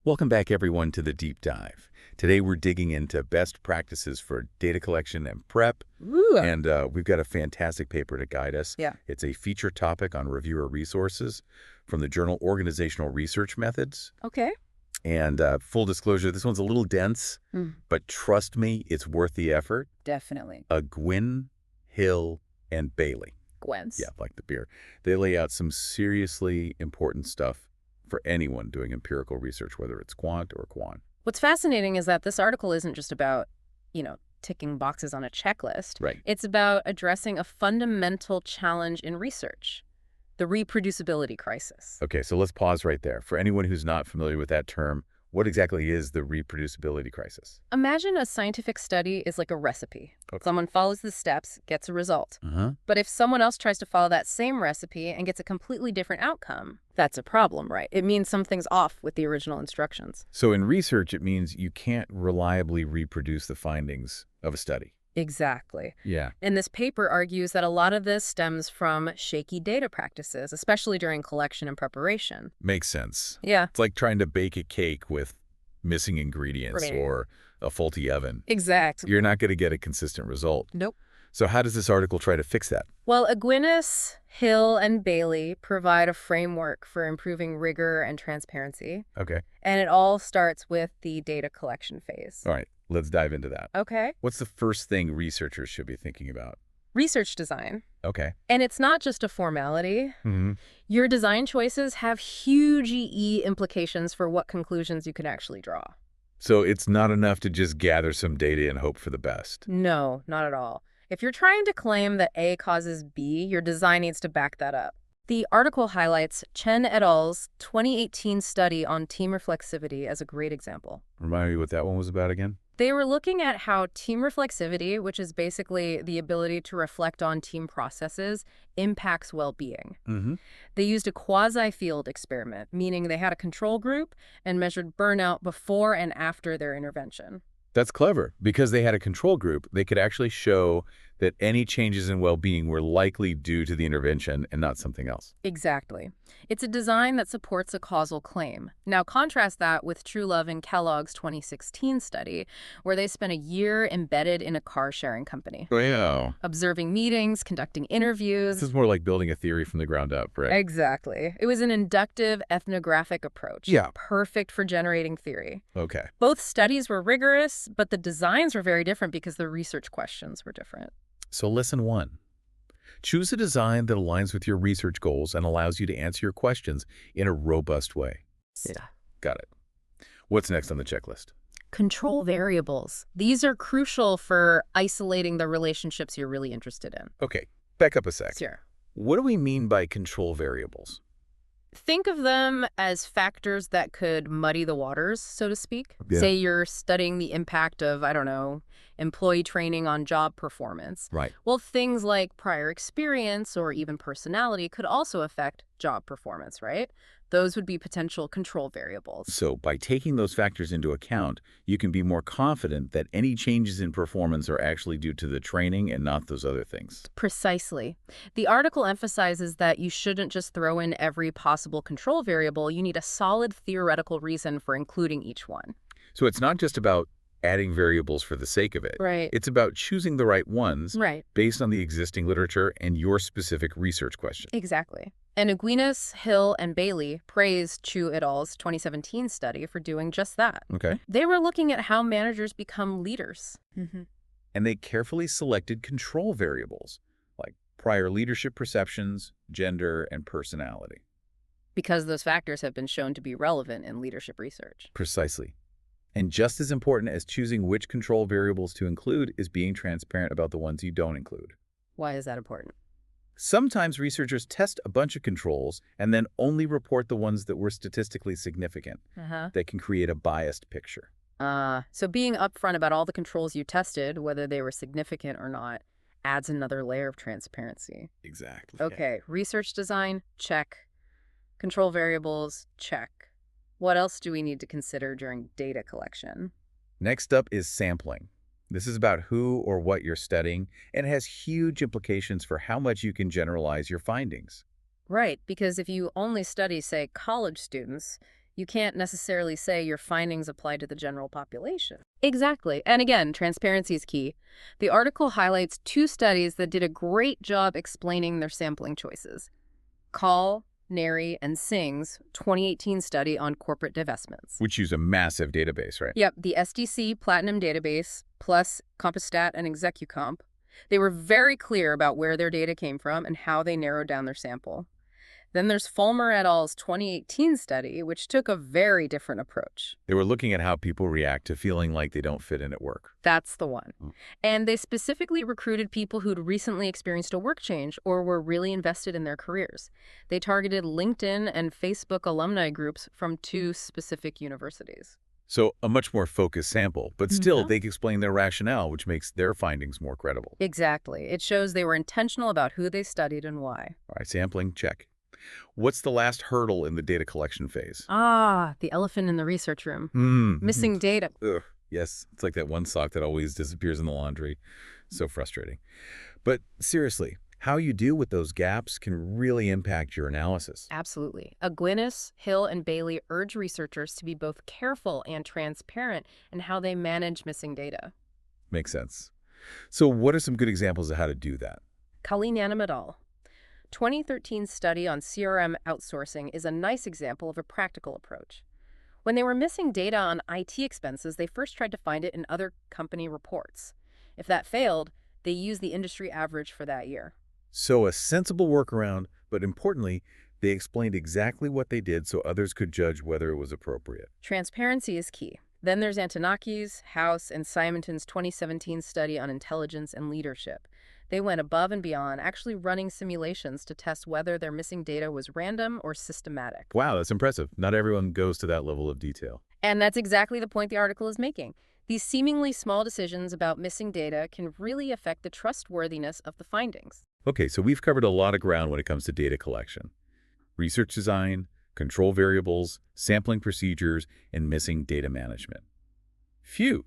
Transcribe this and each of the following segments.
Welcome back, everyone, to the Deep Dive. Today, we're digging into best practices for data collection and prep, Ooh. and we've got a fantastic paper to guide us. Yeah. It's a feature topic on reviewer resources from the journal Organizational Research Methods. Okay. And full disclosure, this one's a little dense, but trust me, it's worth the effort. Definitely. Gwynn, Hill, and Bailey. Gwen's. Yeah, like the beer. They lay out some seriously important stuff for anyone doing empirical research, whether it's quant or quant. What's fascinating is that this article isn't just about, ticking boxes on a checklist. Right. It's about addressing a fundamental challenge in research, the reproducibility crisis. Okay, so let's pause right there. For anyone who's not familiar with that term, what exactly is the reproducibility crisis? Imagine a scientific study is like a recipe. Okay. Someone follows the steps, gets a result. Uh-huh. But if someone else tries to follow that same recipe and gets a completely different outcome, that's a problem, right? It means something's off with the original instructions. So in research, it means you can't reliably reproduce the findings of a study. Exactly. Yeah. And this paper argues that a lot of this stems from shaky data practices, especially during collection and preparation. Makes sense. Yeah. It's like trying to bake a cake with missing ingredients Right. or a faulty oven. Exactly. You're not going to get a consistent result. Nope. So how does this article try to fix that? Well, Aguinis, Hill, and Bailey provide a framework for improving rigor and transparency, Okay. and it all starts with the data collection phase. All right. Let's dive into that. Okay. What's the first thing researchers should be thinking about? Research design. Okay. And it's not just a formality. Mm-hmm. Your design choices have huge implications for what conclusions you can actually draw. So it's not enough to just gather some data and hope for the best. No, not at all. If you're trying to claim that A causes B, your design needs to back that up. The article highlights Chen et al.'s 2018 study on team reflexivity as a great example. Remind me what that one was about again? They were looking at how team reflexivity, which is basically the ability to reflect on team processes, impacts well-being. Mm-hmm. They used a quasi-field experiment, meaning they had a control group and measured burnout before and after their intervention. That's clever. Because they had a control group, they could actually show that any changes in well-being were likely due to the intervention and not something else. Exactly. It's a design that supports a causal claim. Now contrast that with Truelove and Kellogg's 2016 study, where they spent a year embedded in a car-sharing company, Wow. observing meetings, conducting interviews. This is more like building a theory from the ground up, right? Exactly. It was an inductive ethnographic approach. Yeah. Perfect for generating theory. Okay. Both studies were rigorous, but the designs were very different because the research questions were different. So lesson 1. Choose a design that aligns with your research goals and allows you to answer your questions in a robust way. Yeah. Got it. What's next on the checklist? Control variables. These are crucial for isolating the relationships you're really interested in. Okay, back up a sec. Sure. What do we mean by control variables? Think of them as factors that could muddy the waters, so to speak. Yeah. Say you're studying the impact of, employee training on job performance. Right. Well, things like prior experience or even personality could also affect job performance, right? Those would be potential control variables. So by taking those factors into account, you can be more confident that any changes in performance are actually due to the training and not those other things. Precisely. The article emphasizes that you shouldn't just throw in every possible control variable. You need a solid theoretical reason for including each one. So it's not just about adding variables for the sake of it. Right. It's about choosing the right ones Right. based on the existing literature and your specific research question. Exactly. And Aguinis, Hill, and Bailey praised Chu et al.'s 2017 study for doing just that. Okay. They were looking at how managers become leaders. And they carefully selected control variables like prior leadership perceptions, gender, and personality. Because those factors have been shown to be relevant in leadership research. Precisely. And just as important as choosing which control variables to include is being transparent about the ones you don't include. Why is that important? Sometimes researchers test a bunch of controls and then only report the ones that were statistically significant. That can create a biased picture. So being upfront about all the controls you tested, whether they were significant or not, adds another layer of transparency. Exactly. Okay, research design, check. Control variables, check. What else do we need to consider during data collection? Next up is sampling. This is about who or what you're studying, and it has huge implications for how much you can generalize your findings. Right, because if you only study, say, college students, You can't necessarily say your findings apply to the general population. Exactly. And again, transparency is key. The article highlights 2 studies that did a great job explaining their sampling choices. Call, Nary, and Singh's 2018 study on corporate divestments. Which use a massive database, right? Yep, the SDC Platinum database, plus Compustat and ExecuComp. They were very clear about where their data came from and how they narrowed down their sample. Then there's Fulmer et al.'s 2018 study, which took a very different approach. They were looking at how people react to feeling like they don't fit in at work. That's the one. And they specifically recruited people who'd recently experienced a work change or were really invested in their careers. They targeted LinkedIn and Facebook alumni groups from 2 specific universities. So a much more focused sample, but still they explain their rationale, which makes their findings more credible. Exactly. It shows they were intentional about who they studied and why. All right, sampling, check. What's the last hurdle in the data collection phase? The elephant in the research room. Missing data. Ugh, yes, it's like that one sock that always disappears in the laundry. So frustrating. But seriously, how you deal with those gaps can really impact your analysis. Absolutely. Aguinis, Hill, and Bailey urge researchers to be both careful and transparent in how they manage missing data. Makes sense. So what are some good examples of how to do that? Kalinanim et al. 2013 study on CRM outsourcing is a nice example of a practical approach. When they were missing data on IT expenses, they first tried to find it in other company reports. If that failed, they used the industry average for that year. So a sensible workaround, but importantly, they explained exactly what they did so others could judge whether it was appropriate. Transparency is key. Then there's Antonaki's, House, and Simonton's 2017 study on intelligence and leadership. They went above and beyond, actually running simulations to test whether their missing data was random or systematic. Wow, that's impressive. Not everyone goes to that level of detail. And that's exactly the point the article is making. These seemingly small decisions about missing data can really affect the trustworthiness of the findings. Okay, so we've covered a lot of ground when it comes to data collection. Research design, control variables, sampling procedures, and missing data management. Phew.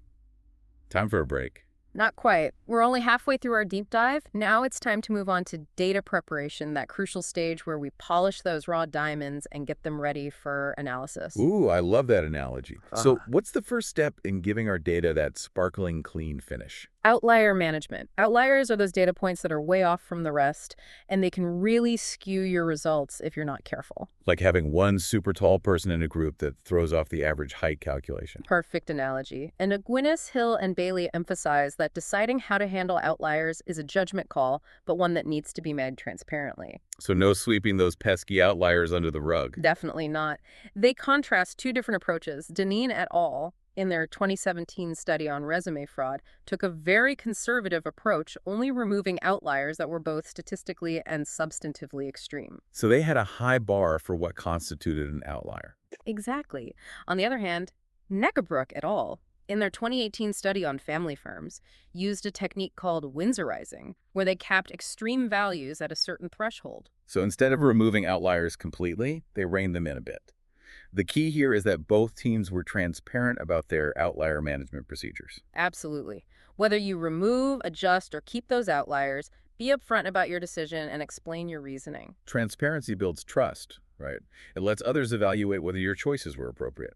Time for a break. Not quite. We're only halfway through our deep dive. Now it's time to move on to data preparation, that crucial stage where we polish those raw diamonds and get them ready for analysis. Ooh, I love that analogy. So what's the first step in giving our data that sparkling clean finish? Outlier management. Outliers are those data points that are way off from the rest, and they can really skew your results if you're not careful. Like having one super tall person in a group that throws off the average height calculation. Perfect analogy. And Aguinis, Hill, and Bailey emphasize that deciding how to handle outliers is a judgment call, but one that needs to be made transparently. So no sweeping those pesky outliers under the rug. Definitely not. They contrast 2 different approaches. Deneen et al., in their 2017 study on resume fraud, took a very conservative approach, only removing outliers that were both statistically and substantively extreme. So they had a high bar for what constituted an outlier. Exactly. On the other hand, Neckebrook et al., in their 2018 study on family firms, used a technique called Windsorizing, where they capped extreme values at a certain threshold. So instead of removing outliers completely, they reined them in a bit. The key here is that both teams were transparent about their outlier management procedures. Absolutely. Whether you remove, adjust, or keep those outliers, be upfront about your decision and explain your reasoning. Transparency builds trust, right? It lets others evaluate whether your choices were appropriate.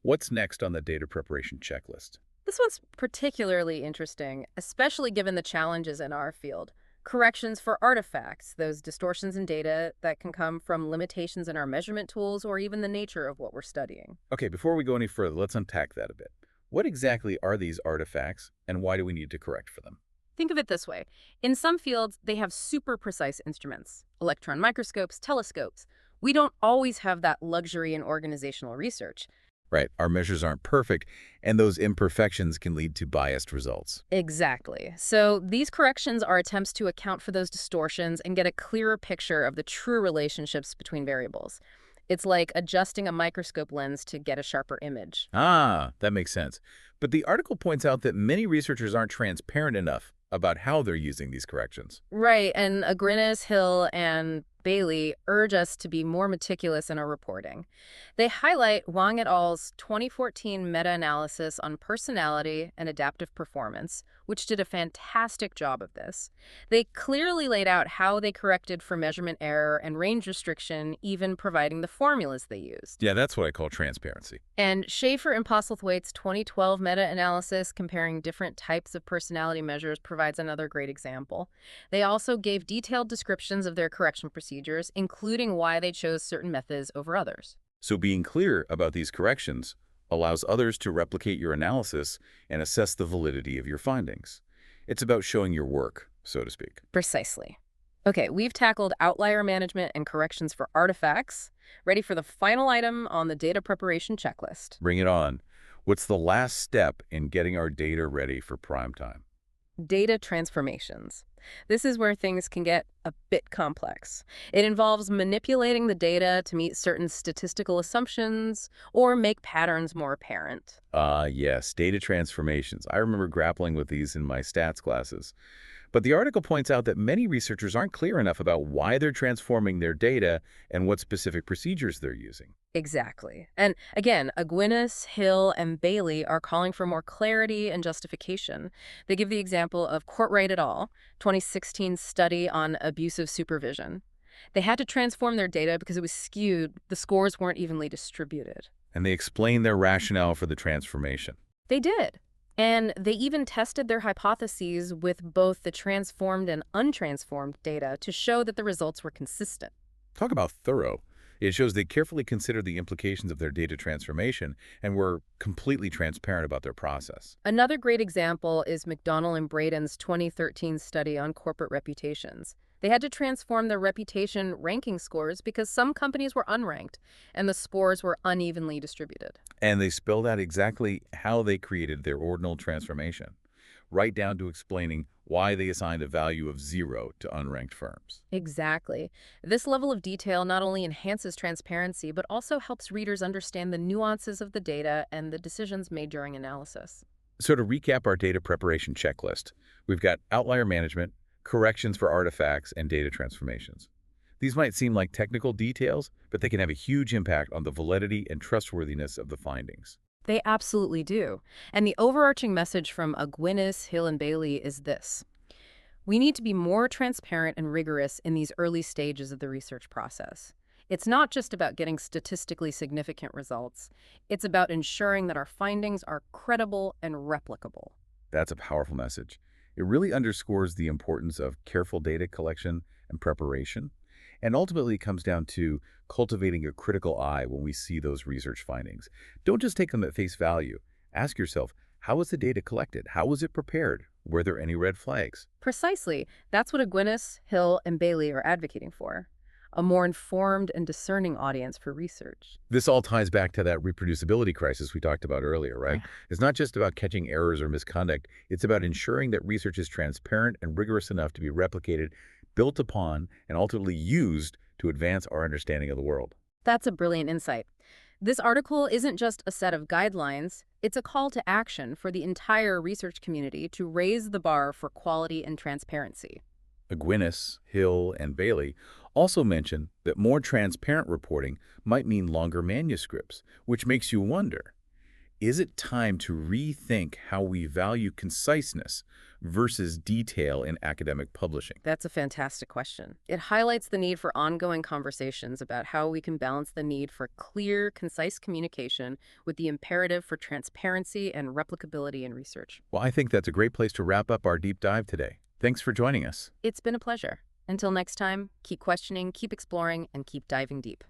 What's next on the data preparation checklist? This one's particularly interesting, especially given the challenges in our field. Corrections for artifacts, those distortions in data that can come from limitations in our measurement tools or even the nature of what we're studying. Okay, before we go any further, let's unpack that a bit. What exactly are these artifacts, and why do we need to correct for them? Think of it this way. In some fields, they have super precise instruments, electron microscopes, telescopes. We don't always have that luxury in organizational research. Right, our measures aren't perfect, and those imperfections can lead to biased results. Exactly. So these corrections are attempts to account for those distortions and get a clearer picture of the true relationships between variables. It's like adjusting a microscope lens to get a sharper image. Ah, that makes sense. But the article points out that many researchers aren't transparent enough about how they're using these corrections. Right, and Aguinis, Hill, and Bailey urge us to be more meticulous in our reporting. They highlight Wang et al.'s 2014 meta-analysis on personality and adaptive performance, which did a fantastic job of this. They clearly laid out how they corrected for measurement error and range restriction, even providing the formulas they used. Yeah, that's what I call transparency. And Schaefer and Postlethwaite's 2012 meta-analysis comparing different types of personality measures provides another great example. They also gave detailed descriptions of their correction procedures, including why they chose certain methods over others. So being clear about these corrections allows others to replicate your analysis and assess the validity of your findings. It's about showing your work, so to speak. Precisely. Okay, we've tackled outlier management and corrections for artifacts. Ready for the final item on the data preparation checklist. Bring it on. What's the last step in getting our data ready for prime time? Data transformations. This is where things can get a bit complex. It involves manipulating the data to meet certain statistical assumptions or make patterns more apparent. Yes, data transformations. I remember grappling with these in my stats classes. But the article points out that many researchers aren't clear enough about why they're transforming their data and what specific procedures they're using. Exactly. And again, Aguinas, Hill, and Bailey are calling for more clarity and justification. They give the example of Courtright et al., 2016 study on abusive supervision. They had to transform their data because it was skewed. The scores weren't evenly distributed. And they explain their rationale for the transformation. They did. And they even tested their hypotheses with both the transformed and untransformed data to show that the results were consistent. Talk about thorough. It shows they carefully considered the implications of their data transformation and were completely transparent about their process. Another great example is McDonnell and Braden's 2013 study on corporate reputations. They had to transform their reputation ranking scores because some companies were unranked and the scores were unevenly distributed. And they spelled out exactly how they created their ordinal transformation, right down to explaining why they assigned a value of 0 to unranked firms. Exactly. This level of detail not only enhances transparency, but also helps readers understand the nuances of the data and the decisions made during analysis. So to recap our data preparation checklist, we've got outlier management, corrections for artifacts, and data transformations. These might seem like technical details, but they can have a huge impact on the validity and trustworthiness of the findings. They absolutely do. And the overarching message from Aguinas, Hill, and Bailey is this. We need to be more transparent and rigorous in these early stages of the research process. It's not just about getting statistically significant results. It's about ensuring that our findings are credible and replicable. That's a powerful message. It really underscores the importance of careful data collection and preparation, and ultimately comes down to cultivating a critical eye when we see those research findings. Don't just take them at face value. Ask yourself, how was the data collected? How was it prepared? Were there any red flags? Precisely. That's what Aguinas, Hill, and Bailey are advocating for. A more informed and discerning audience for research. This all ties back to that reproducibility crisis we talked about earlier, right? Yeah. It's not just about catching errors or misconduct. It's about ensuring that research is transparent and rigorous enough to be replicated, built upon, and ultimately used to advance our understanding of the world. That's a brilliant insight. This article isn't just a set of guidelines, it's a call to action for the entire research community to raise the bar for quality and transparency. Aguinas, Hill, and Bailey also mention that more transparent reporting might mean longer manuscripts, which makes you wonder, is it time to rethink how we value conciseness versus detail in academic publishing? That's a fantastic question. It highlights the need for ongoing conversations about how we can balance the need for clear, concise communication with the imperative for transparency and replicability in research. Well, I think that's a great place to wrap up our deep dive today. Thanks for joining us. It's been a pleasure. Until next time, keep questioning, keep exploring, and keep diving deep.